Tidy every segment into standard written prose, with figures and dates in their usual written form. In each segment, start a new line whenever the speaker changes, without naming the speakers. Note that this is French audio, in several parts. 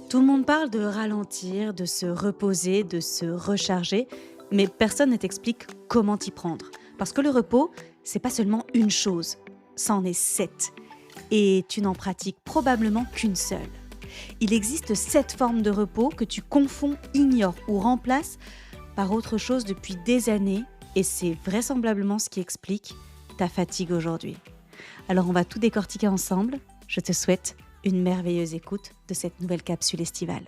Tout le monde parle de ralentir, de se reposer, de se recharger, mais personne ne t'explique comment t'y prendre. Parce que le repos, c'est pas seulement une chose, ça en est 7. Et tu n'en pratiques probablement qu'une seule. Il existe 7 formes de repos que tu confonds, ignores ou remplaces par autre chose depuis des années, et c'est vraisemblablement ce qui explique ta fatigue aujourd'hui. Alors on va tout décortiquer ensemble. Je te souhaite une merveilleuse écoute de cette nouvelle capsule estivale.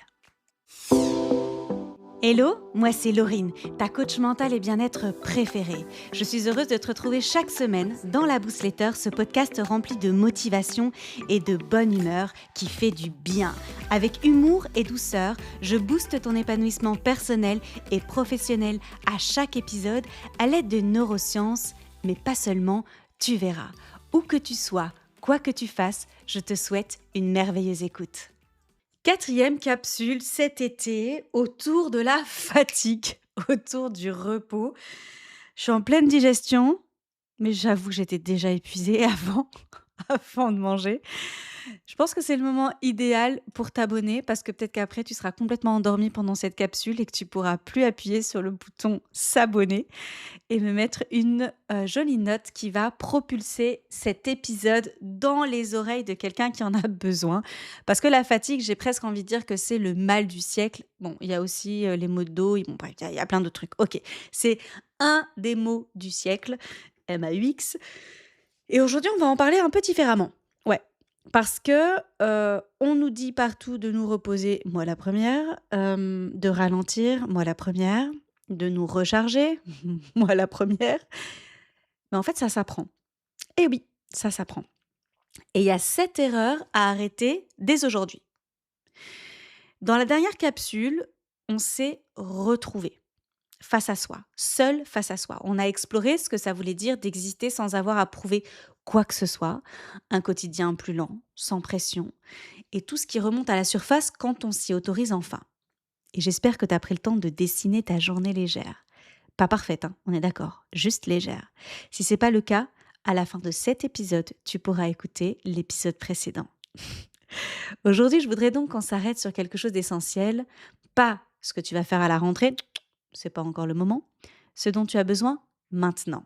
Hello, moi c'est Laurine, ta coach mentale et bien-être préférée. Je suis heureuse de te retrouver chaque semaine dans la Boost Letter, ce podcast rempli de motivation et de bonne humeur qui fait du bien. Avec humour et douceur, je booste ton épanouissement personnel et professionnel à chaque épisode à l'aide de neurosciences, mais pas seulement, tu verras. Où que tu sois, quoi que tu fasses, je te souhaite une merveilleuse écoute. 4e capsule cet été autour de la fatigue, autour du repos. Je suis en pleine digestion, mais j'avoue que j'étais déjà épuisée avant de manger. Je pense que c'est le moment idéal pour t'abonner parce que peut-être qu'après tu seras complètement endormi pendant cette capsule et que tu pourras plus appuyer sur le bouton s'abonner et me mettre une jolie note qui va propulser cet épisode dans les oreilles de quelqu'un qui en a besoin. Parce que la fatigue, j'ai presque envie de dire que c'est le mal du siècle. Bon, il y a aussi les maux de dos, bref, il y a plein de trucs. Ok, c'est un des maux du siècle, MAUX. Et aujourd'hui, on va en parler un peu différemment. Ouais, parce que on nous dit partout de nous reposer, moi la première, de ralentir, moi la première, de nous recharger, moi la première. Mais en fait, ça s'apprend. Et oui, ça s'apprend. Et il y a 7 erreurs à arrêter dès aujourd'hui. Dans la dernière capsule, on s'est retrouvé face à soi, seul face à soi. On a exploré ce que ça voulait dire d'exister sans avoir à prouver quoi que ce soit, un quotidien plus lent, sans pression, et tout ce qui remonte à la surface quand on s'y autorise enfin. Et j'espère que tu as pris le temps de dessiner ta journée légère. Pas parfaite, hein, on est d'accord, juste légère. Si c'est pas le cas, à la fin de cet épisode, tu pourras écouter l'épisode précédent. Aujourd'hui, je voudrais donc qu'on s'arrête sur quelque chose d'essentiel, pas ce que tu vas faire à la rentrée, c'est pas encore le moment, ce dont tu as besoin maintenant,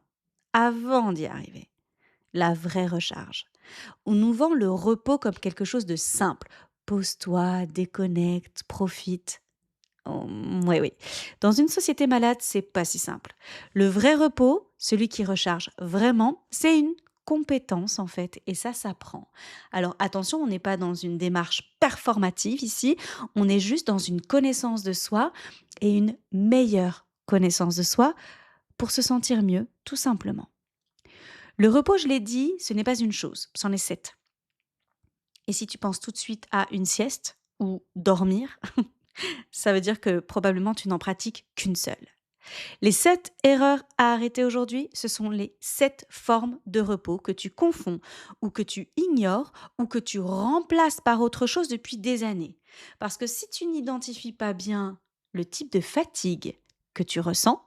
avant d'y arriver. La vraie recharge. On nous vend le repos comme quelque chose de simple. Pose-toi, déconnecte, profite. Oh, oui, oui. Dans une société malade, c'est pas si simple. Le vrai repos, celui qui recharge vraiment, c'est une compétence en fait, et ça s'apprend. Alors attention, on n'est pas dans une démarche performative ici, on est juste dans une connaissance de soi et une meilleure connaissance de soi pour se sentir mieux, tout simplement. Le repos, je l'ai dit, ce n'est pas une chose, c'en est 7. Et si tu penses tout de suite à une sieste ou dormir, ça veut dire que probablement tu n'en pratiques qu'une seule. Les 7 erreurs à arrêter aujourd'hui, ce sont les 7 formes de repos que tu confonds ou que tu ignores ou que tu remplaces par autre chose depuis des années. Parce que si tu n'identifies pas bien le type de fatigue que tu ressens,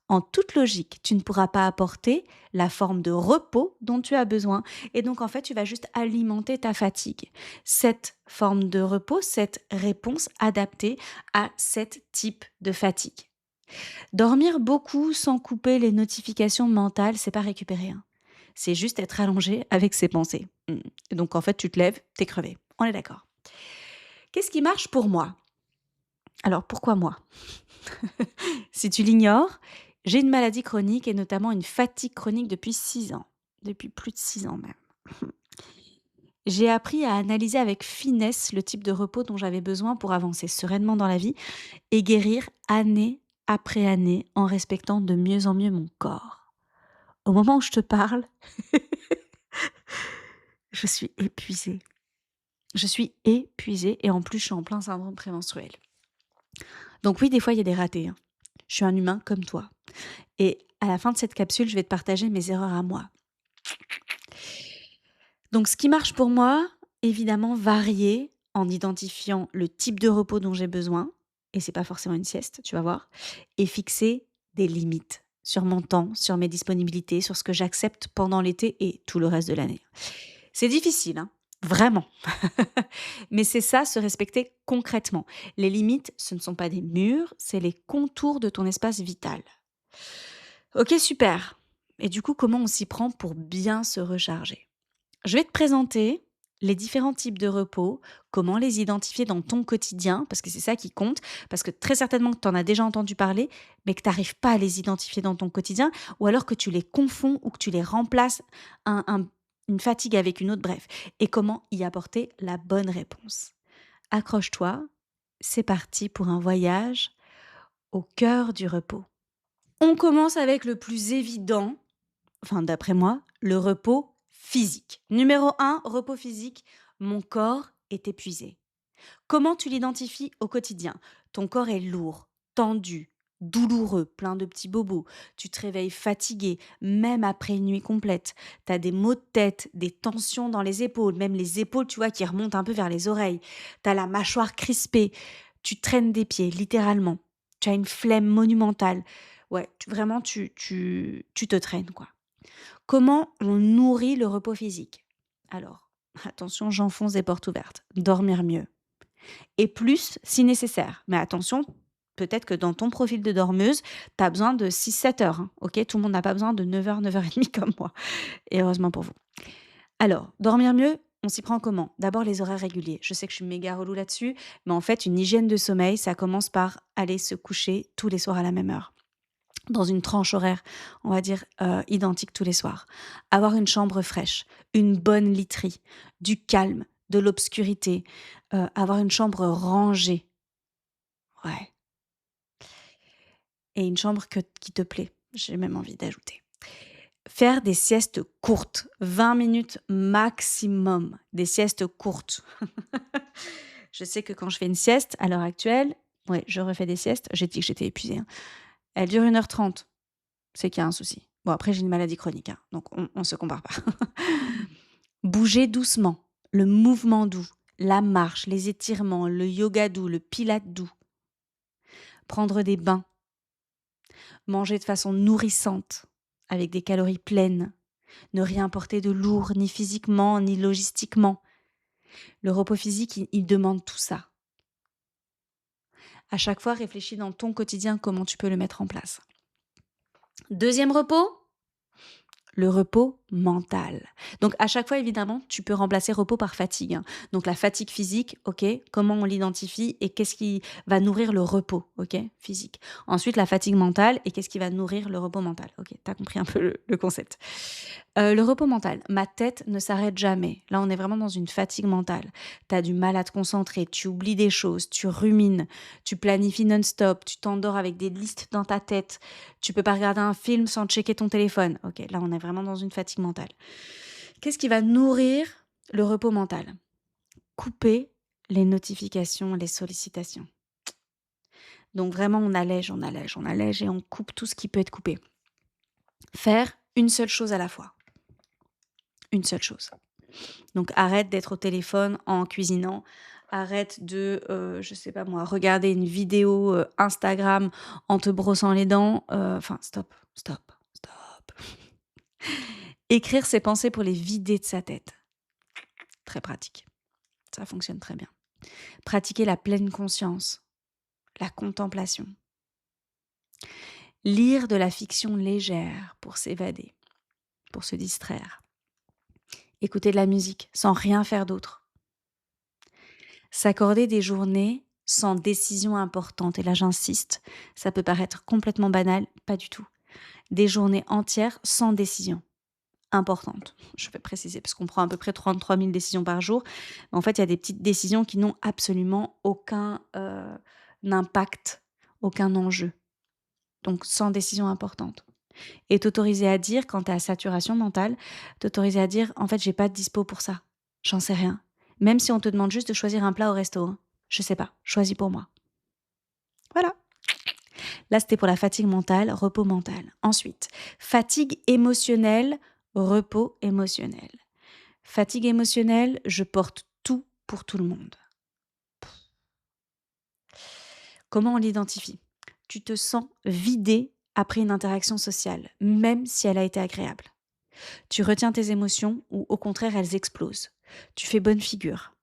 en toute logique, tu ne pourras pas apporter la forme de repos dont tu as besoin. Et donc, en fait, tu vas juste alimenter ta fatigue. Cette forme de repos, cette réponse adaptée à cet type de fatigue. Dormir beaucoup sans couper les notifications mentales, c'est pas récupérer, hein. C'est juste être allongé avec ses pensées. Donc, en fait, tu te lèves, t'es crevé. On est d'accord. Qu'est-ce qui marche pour moi? Alors, pourquoi moi? Si tu l'ignores, j'ai une maladie chronique et notamment une fatigue chronique depuis 6 ans. Depuis plus de 6 ans même. J'ai appris à analyser avec finesse le type de repos dont j'avais besoin pour avancer sereinement dans la vie et guérir année après année en respectant de mieux en mieux mon corps. Au moment où je te parle, je suis épuisée. Je suis épuisée et en plus je suis en plein syndrome prémenstruel. Donc oui, des fois il y a des ratés, hein. Je suis un humain comme toi. Et à la fin de cette capsule, je vais te partager mes erreurs à moi. Donc ce qui marche pour moi, évidemment, varier en identifiant le type de repos dont j'ai besoin, et c'est pas forcément une sieste, tu vas voir, et fixer des limites sur mon temps, sur mes disponibilités, sur ce que j'accepte pendant l'été et tout le reste de l'année. C'est difficile, hein, Vraiment. Mais c'est ça, se respecter concrètement. Les limites, ce ne sont pas des murs, c'est les contours de ton espace vital. OK, super. Et du coup, comment on s'y prend pour bien se recharger? Je vais te présenter les différents types de repos, comment les identifier dans ton quotidien, parce que c'est ça qui compte, parce que très certainement que tu en as déjà entendu parler, mais que tu n'arrives pas à les identifier dans ton quotidien, ou alors que tu les confonds ou que tu les remplaces une fatigue avec une autre, bref, et comment y apporter la bonne réponse. Accroche-toi, c'est parti pour un voyage au cœur du repos. On commence avec le plus évident, enfin d'après moi, le repos physique. Numéro un, repos physique, mon corps est épuisé. Comment tu l'identifies au quotidien? Ton corps est lourd, tendu, douloureux, plein de petits bobos. Tu te réveilles fatigué, même après une nuit complète. Tu as des maux de tête, des tensions dans les épaules, même les épaules, tu vois, qui remontent un peu vers les oreilles. Tu as la mâchoire crispée. Tu traînes des pieds, littéralement. Tu as une flemme monumentale. Ouais, vraiment, tu te traînes, quoi. Comment on nourrit le repos physique? Alors, attention, j'enfonce des portes ouvertes. Dormir mieux et plus si nécessaire. Mais attention, peut-être que dans ton profil de dormeuse, tu as besoin de 6-7 heures, hein, OK? Tout le monde n'a pas besoin de 9 heures, 9h30 comme moi et heureusement pour vous. Alors, dormir mieux, on s'y prend comment? D'abord les horaires réguliers. Je sais que je suis méga relou là-dessus, mais en fait, une hygiène de sommeil, ça commence par aller se coucher tous les soirs à la même heure. Dans une tranche horaire, on va dire, identique tous les soirs. Avoir une chambre fraîche, une bonne literie, du calme, de l'obscurité, avoir une chambre rangée, ouais, et une chambre qui te plaît, j'ai même envie d'ajouter. Faire des siestes courtes, 20 minutes maximum, des siestes courtes. Je sais que quand je fais une sieste, à l'heure actuelle, ouais, je refais des siestes, j'ai dit que j'étais épuisée, hein. Elle dure 1h30. C'est qu'il y a un souci. Bon, après, j'ai une maladie chronique, hein, donc on se compare pas. Bouger doucement, le mouvement doux, la marche, les étirements, le yoga doux, le pilate doux. Prendre des bains, manger de façon nourrissante, avec des calories pleines. Ne rien porter de lourd, ni physiquement, ni logistiquement. Le repos physique, il demande tout ça. À chaque fois, réfléchis dans ton quotidien comment tu peux le mettre en place. Deuxième repos, le repos mental. Donc à chaque fois, évidemment, tu peux remplacer repos par fatigue, hein. Donc la fatigue physique, OK, comment on l'identifie et qu'est-ce qui va nourrir le repos, OK, physique. Ensuite, la fatigue mentale et qu'est-ce qui va nourrir le repos mental. OK, tu as compris un peu le concept. Le repos mental, ma tête ne s'arrête jamais. Là, on est vraiment dans une fatigue mentale. Tu as du mal à te concentrer, tu oublies des choses, tu rumines, tu planifies non-stop, tu t'endors avec des listes dans ta tête, tu peux pas regarder un film sans checker ton téléphone. OK, là, on est vraiment dans une fatigue mentale. Qu'est-ce qui va nourrir le repos mental? Couper les notifications, les sollicitations. Donc vraiment, on allège, on allège, on allège et on coupe tout ce qui peut être coupé. Faire une seule chose à la fois. Une seule chose. Donc arrête d'être au téléphone en cuisinant, arrête de, je sais pas moi, regarder une vidéo, Instagram en te brossant les dents, enfin stop, stop, stop. Écrire ses pensées pour les vider de sa tête. Très pratique. Ça fonctionne très bien. Pratiquer la pleine conscience, la contemplation. Lire de la fiction légère pour s'évader, pour se distraire. Écouter de la musique sans rien faire d'autre. S'accorder des journées sans décision importante. Et là, j'insiste, ça peut paraître complètement banal, pas du tout. Des journées entières sans décision importante. Je vais préciser, parce qu'on prend à peu près 33 000 décisions par jour. En fait, il y a des petites décisions qui n'ont absolument aucun impact, aucun enjeu. Donc, sans décision importante. Et t'autoriser à dire, quand tu es à saturation mentale, t'autoriser à dire, en fait, j'ai pas de dispo pour ça. J'en sais rien. Même si on te demande juste de choisir un plat au resto, hein. Je sais pas, choisis pour moi. Voilà. Là, c'était pour la fatigue mentale, repos mental. Ensuite, fatigue émotionnelle, repos émotionnel. Fatigue émotionnelle, je porte tout pour tout le monde. Comment on l'identifie? Tu te sens vidé après une interaction sociale, même si elle a été agréable. Tu retiens tes émotions ou au contraire elles explosent. Tu fais bonne figure.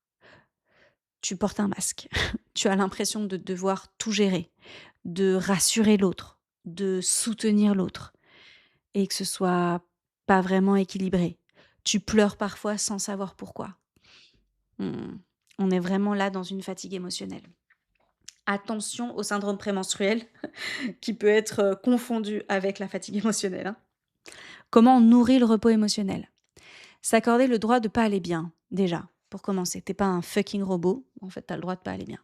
Tu portes un masque. Tu as l'impression de devoir tout gérer, de rassurer l'autre, de soutenir l'autre et que ce soit pas vraiment équilibré. Tu pleures parfois sans savoir pourquoi. Mmh. On est vraiment là dans une fatigue émotionnelle. Attention au syndrome prémenstruel qui peut être, confondu avec la fatigue émotionnelle, hein. Comment on nourrit le repos émotionnel? S'accorder le droit de pas aller bien, déjà, pour commencer. T'es pas un fucking robot, en fait, tu as le droit de pas aller bien.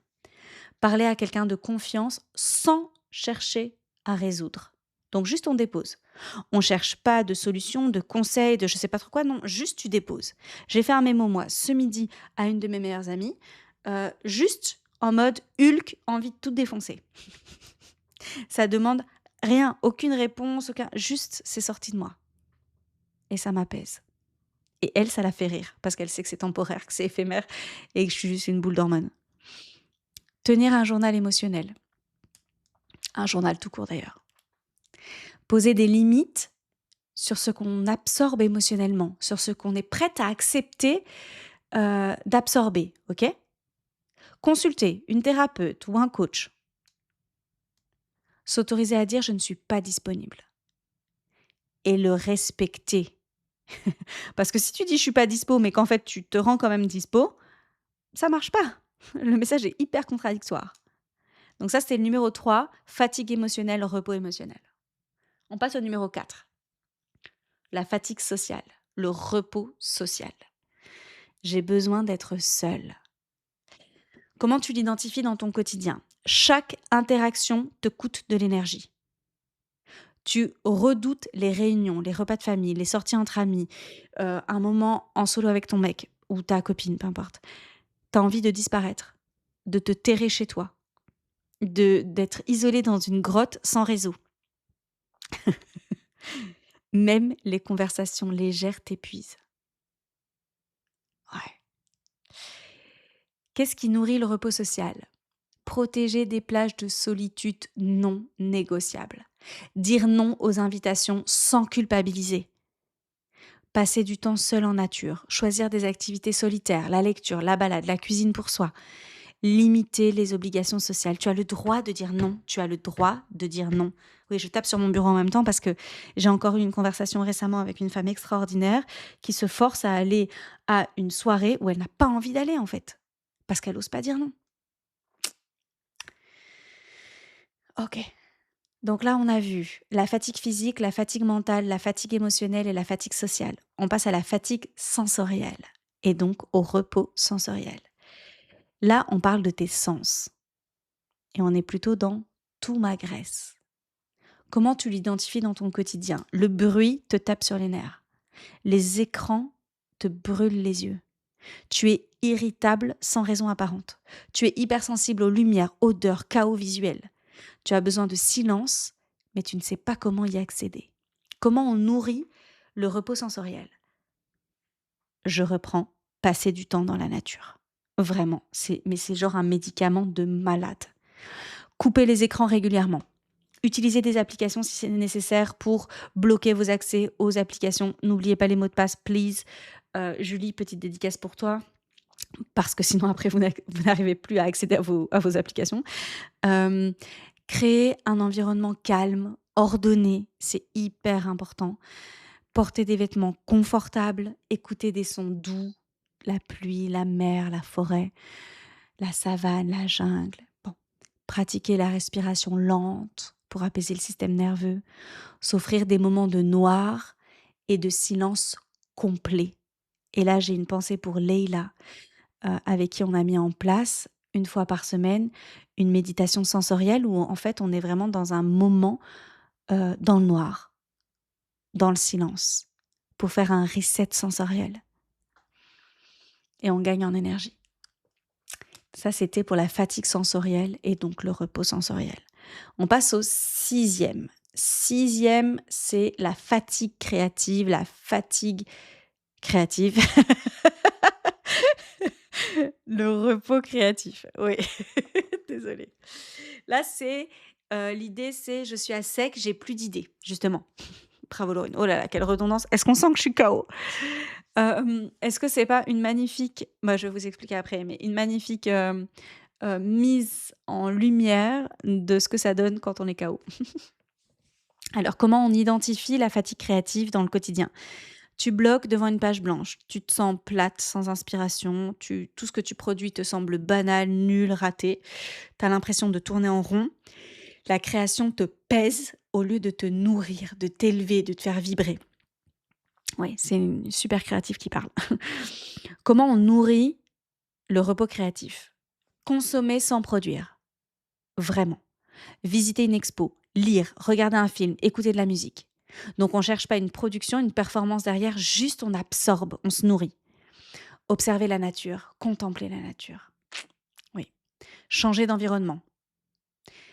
Parler à quelqu'un de confiance sans chercher à résoudre. Donc juste on dépose. On cherche pas de solution, de conseils, de je sais pas trop quoi, non, juste tu déposes. J'ai fait un mémo moi ce midi à une de mes meilleures amies, juste en mode Hulk, envie de tout défoncer. Ça demande rien, aucune réponse, juste c'est sorti de moi. Et ça m'apaise. Et elle, ça la fait rire, parce qu'elle sait que c'est temporaire, que c'est éphémère, et que je suis juste une boule d'hormones. Tenir un journal émotionnel. Un journal tout court d'ailleurs. Poser des limites sur ce qu'on absorbe émotionnellement, sur ce qu'on est prête à accepter d'absorber, ok? Consulter une thérapeute ou un coach. S'autoriser à dire je ne suis pas disponible. Et le respecter. Parce que si tu dis je suis pas dispo, mais qu'en fait tu te rends quand même dispo, ça marche pas. Le message est hyper contradictoire. Donc ça, c'était le numéro 3, fatigue émotionnelle, repos émotionnel. On passe au numéro 4, la fatigue sociale, le repos social. J'ai besoin d'être seule. Comment tu l'identifies dans ton quotidien? Chaque interaction te coûte de l'énergie. Tu redoutes les réunions, les repas de famille, les sorties entre amis, un moment en solo avec ton mec ou ta copine, peu importe. Tu as envie de disparaître, de te terrer chez toi, d'être isolé dans une grotte sans réseau. Même les conversations légères t'épuisent. Ouais. Qu'est-ce qui nourrit le repos social? Protéger des plages de solitude non négociables. Dire non aux invitations sans culpabiliser. Passer du temps seul en nature. Choisir des activités solitaires, la lecture, la balade, la cuisine pour soi. Limiter les obligations sociales. Tu as le droit de dire non. Tu as le droit de dire non. Oui, je tape sur mon bureau en même temps parce que j'ai encore eu une conversation récemment avec une femme extraordinaire qui se force à aller à une soirée où elle n'a pas envie d'aller en fait. Parce qu'elle n'ose pas dire non. Ok. Donc là, on a vu la fatigue physique, la fatigue mentale, la fatigue émotionnelle et la fatigue sociale. On passe à la fatigue sensorielle et donc au repos sensoriel. Là, on parle de tes sens et on est plutôt dans tout m'agresse. Comment tu l'identifies dans ton quotidien? Le bruit te tape sur les nerfs. Les écrans te brûlent les yeux. Tu es irritable sans raison apparente. Tu es hypersensible aux lumières, odeurs, chaos visuel. Tu as besoin de silence, mais tu ne sais pas comment y accéder. Comment on nourrit le repos sensoriel? Je reprends, passer du temps dans la nature. Vraiment, mais c'est genre un médicament de malade. Couper les écrans régulièrement. Utilisez des applications si c'est nécessaire pour bloquer vos accès aux applications. N'oubliez pas les mots de passe, please. Julie, petite dédicace pour toi, parce que sinon après vous n'arrivez plus à accéder à vos applications. Créer un environnement calme, ordonné, c'est hyper important. Porter des vêtements confortables, écouter des sons doux, la pluie, la mer, la forêt, la savane, la jungle. Bon. Pratiquer la respiration lente pour apaiser le système nerveux, s'offrir des moments de noir et de silence complet. Et là, j'ai une pensée pour Leïla, avec qui on a mis en place, une fois par semaine, une méditation sensorielle où en fait, on est vraiment dans un moment dans le noir, dans le silence, pour faire un reset sensoriel. Et on gagne en énergie. Ça, c'était pour la fatigue sensorielle et donc le repos sensoriel. On passe au 6e. 6e, c'est la fatigue créative, le repos créatif, oui. Désolée. Là, c'est l'idée, c'est je suis à sec, j'ai plus d'idées, justement. Bravo Laurine. Oh là là, quelle redondance. Est-ce qu'on sent que je suis KO? Est-ce que c'est pas une magnifique je vais vous expliquer après, mais une magnifique, mise en lumière de ce que ça donne quand on est KO? Alors, comment on identifie la fatigue créative dans le quotidien? Tu bloques devant une page blanche, tu te sens plate, sans inspiration, tout ce que tu produis te semble banal, nul, raté. Tu as l'impression de tourner en rond. La création te pèse au lieu de te nourrir, de t'élever, de te faire vibrer. Oui, c'est une super créative qui parle. Comment on nourrit le repos créatif? Consommer sans produire, vraiment. Visiter une expo, lire, regarder un film, écouter de la musique. Donc on ne cherche pas une production, une performance derrière, juste on absorbe, on se nourrit. Observer la nature, contempler la nature. Oui. Changer d'environnement.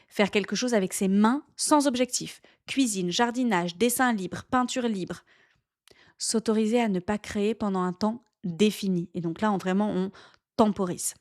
Faire quelque chose avec ses mains sans objectif. Cuisine, jardinage, dessin libre, peinture libre. S'autoriser à ne pas créer pendant un temps défini. Et donc là, on temporise.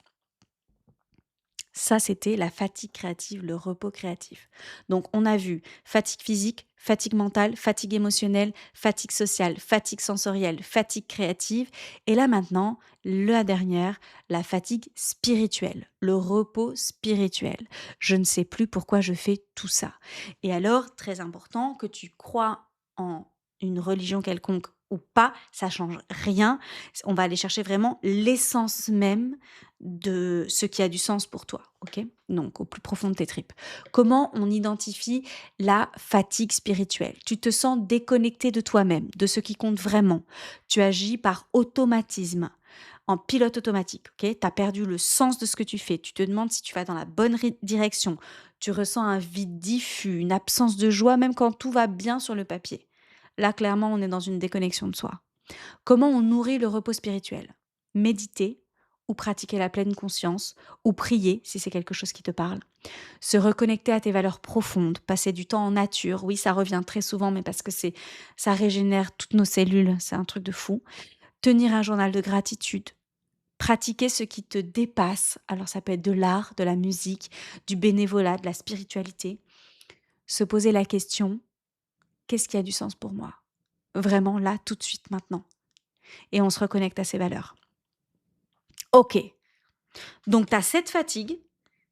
Ça, c'était la fatigue créative, le repos créatif. Donc, on a vu fatigue physique, fatigue mentale, fatigue émotionnelle, fatigue sociale, fatigue sensorielle, fatigue créative. Et là, maintenant, la dernière, la fatigue spirituelle, le repos spirituel. Je ne sais plus pourquoi je fais tout ça. Et alors, très important, que tu crois en une religion quelconque ou pas, ça change rien. On va aller chercher vraiment l'essence même de ce qui a du sens pour toi, ok? Donc, au plus profond de tes tripes. Comment on identifie la fatigue spirituelle? Tu te sens déconnecté de toi-même, de ce qui compte vraiment. Tu agis par automatisme, en pilote automatique, ok? Tu as perdu le sens de ce que tu fais. Tu te demandes si tu vas dans la bonne direction. Tu ressens un vide diffus, une absence de joie, même quand tout va bien sur le papier. Là, clairement, on est dans une déconnexion de soi. Comment on nourrit le repos spirituel? Méditer ou pratiquer la pleine conscience ou prier si c'est quelque chose qui te parle. Se reconnecter à tes valeurs profondes, passer du temps en nature. Oui, ça revient très souvent, mais parce que ça régénère toutes nos cellules, c'est un truc de fou. Tenir un journal de gratitude. Pratiquer ce qui te dépasse. Alors ça peut être de l'art, de la musique, du bénévolat, de la spiritualité. Se poser la question, qu'est-ce qui a du sens pour moi? Vraiment là, tout de suite, maintenant. Et on se reconnecte à ses valeurs. Ok, donc tu as 7 fatigues,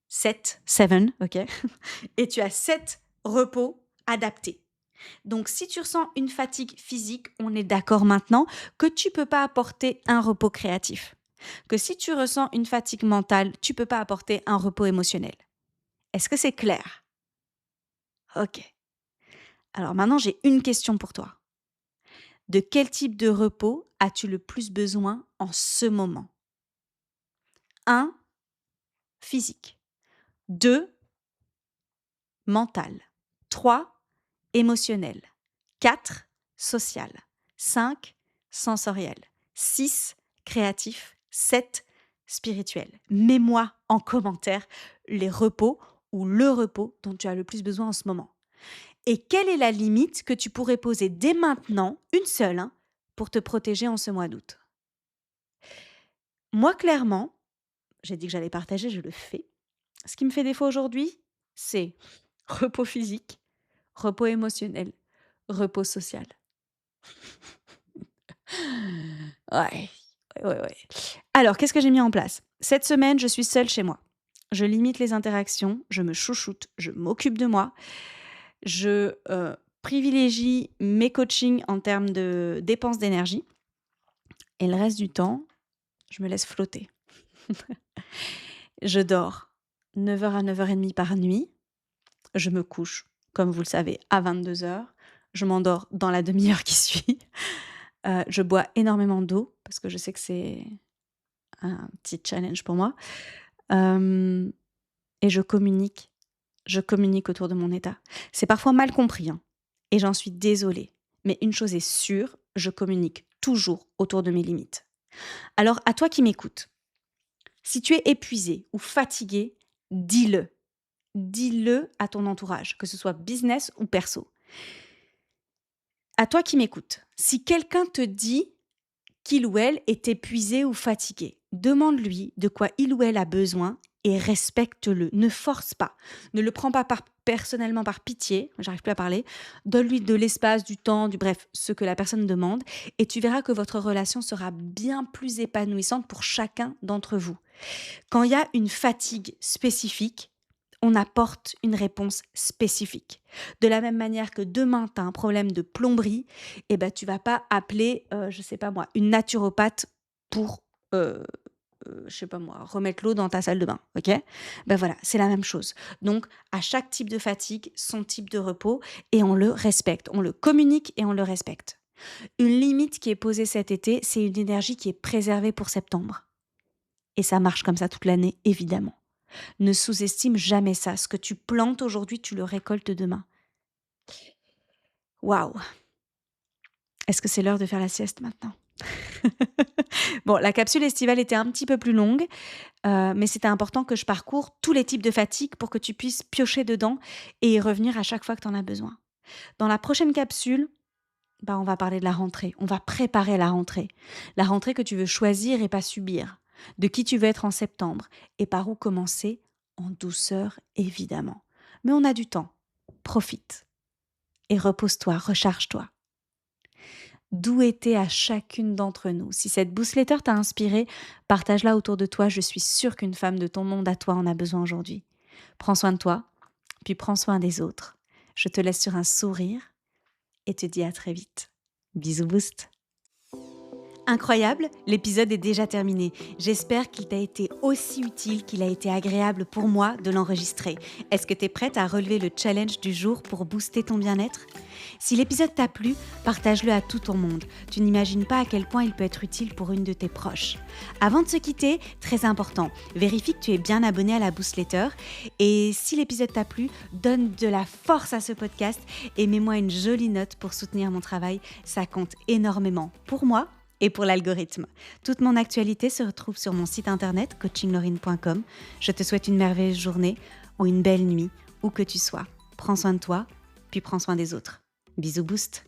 7, ok, et tu as 7 repos adaptés. Donc si tu ressens une fatigue physique, on est d'accord maintenant que tu ne peux pas apporter un repos créatif. Que si tu ressens une fatigue mentale, tu ne peux pas apporter un repos émotionnel. Est-ce que c'est clair? Ok. Alors maintenant, j'ai une question pour toi. De quel type de repos as-tu le plus besoin en ce moment? 1. Physique. 2. Mental. 3. Émotionnel. 4. Social. 5. Sensoriel. 6. Créatif. 7. Spirituel. Mets-moi en commentaire les repos ou le repos dont tu as le plus besoin en ce moment. Et quelle est la limite que tu pourrais poser dès maintenant, une seule, pour te protéger en ce mois d'août? Moi, clairement, j'ai dit que j'allais partager, je le fais. Ce qui me fait défaut aujourd'hui, c'est repos physique, repos émotionnel, repos social. Ouais, ouais. Alors, qu'est-ce que j'ai mis en place? Cette semaine, je suis seule chez moi. Je limite les interactions, je me chouchoute, je m'occupe de moi. Je privilégie mes coachings en termes de dépenses d'énergie. Et le reste du temps, je me laisse flotter. Je dors 9h à 9h30 par nuit. Je me couche, comme vous le savez, à 22h. Je m'endors dans la demi-heure qui suit. Je bois énormément d'eau parce que je sais que c'est un petit challenge pour moi. Et je communique. Je communique autour de mon état. C'est parfois mal compris, et j'en suis désolée. Mais une chose est sûre, je communique toujours autour de mes limites. Alors, à toi qui m'écoutes, si tu es épuisé ou fatigué, dis-le. Dis-le à ton entourage, que ce soit business ou perso. À toi qui m'écoutes, si quelqu'un te dit qu'il ou elle est épuisé ou fatigué, Demande-lui de quoi il ou elle a besoin et respecte-le. Ne force pas. Ne le prends pas personnellement par pitié. J'arrive plus à parler. Donne-lui de l'espace, du temps, bref, ce que la personne demande. Et tu verras que votre relation sera bien plus épanouissante pour chacun d'entre vous. Quand il y a une fatigue spécifique, on apporte une réponse spécifique. De la même manière que demain, tu as un problème de plomberie, tu vas pas appeler, je sais pas moi, une naturopathe pour, je sais pas moi, remettre l'eau dans ta salle de bain, OK? Voilà, c'est la même chose. Donc à chaque type de fatigue, son type de repos et on le respecte. On le communique et on le respecte. Une limite qui est posée cet été, c'est une énergie qui est préservée pour septembre. Et ça marche comme ça toute l'année, évidemment. Ne sous-estime jamais ça. Ce que tu plantes aujourd'hui, tu le récoltes demain. Waouh! Est-ce que c'est l'heure de faire la sieste maintenant? Bon, la capsule estivale était un petit peu plus longue, mais c'était important que je parcours tous les types de fatigue pour que tu puisses piocher dedans et y revenir à chaque fois que tu en as besoin. Dans la prochaine capsule, on va parler de la rentrée. On va préparer la rentrée. La rentrée que tu veux choisir et pas subir. De qui tu veux être en septembre et par où commencer, en douceur évidemment. Mais on a du temps. Profite. Et repose-toi, recharge-toi. D'où était à chacune d'entre nous. Si cette boostletter t'a inspiré, partage-la autour de toi. Je suis sûre qu'une femme de ton monde à toi en a besoin aujourd'hui. Prends soin de toi, puis prends soin des autres. Je te laisse sur un sourire et te dis à très vite. Bisous Boost. Incroyable, l'épisode est déjà terminé. J'espère qu'il t'a été aussi utile qu'il a été agréable pour moi de l'enregistrer. Est-ce que tu es prête à relever le challenge du jour pour booster ton bien-être ? Si l'épisode t'a plu, partage-le à tout ton monde. Tu n'imagines pas à quel point il peut être utile pour une de tes proches. Avant de se quitter, très important, vérifie que tu es bien abonné à la Boostletter. Et si l'épisode t'a plu, donne de la force à ce podcast et mets-moi une jolie note pour soutenir mon travail. Ça compte énormément pour moi et pour l'algorithme. Toute mon actualité se retrouve sur mon site internet coachinglorine.com. Je te souhaite une merveilleuse journée ou une belle nuit, où que tu sois. Prends soin de toi, puis prends soin des autres. Bisous Boost.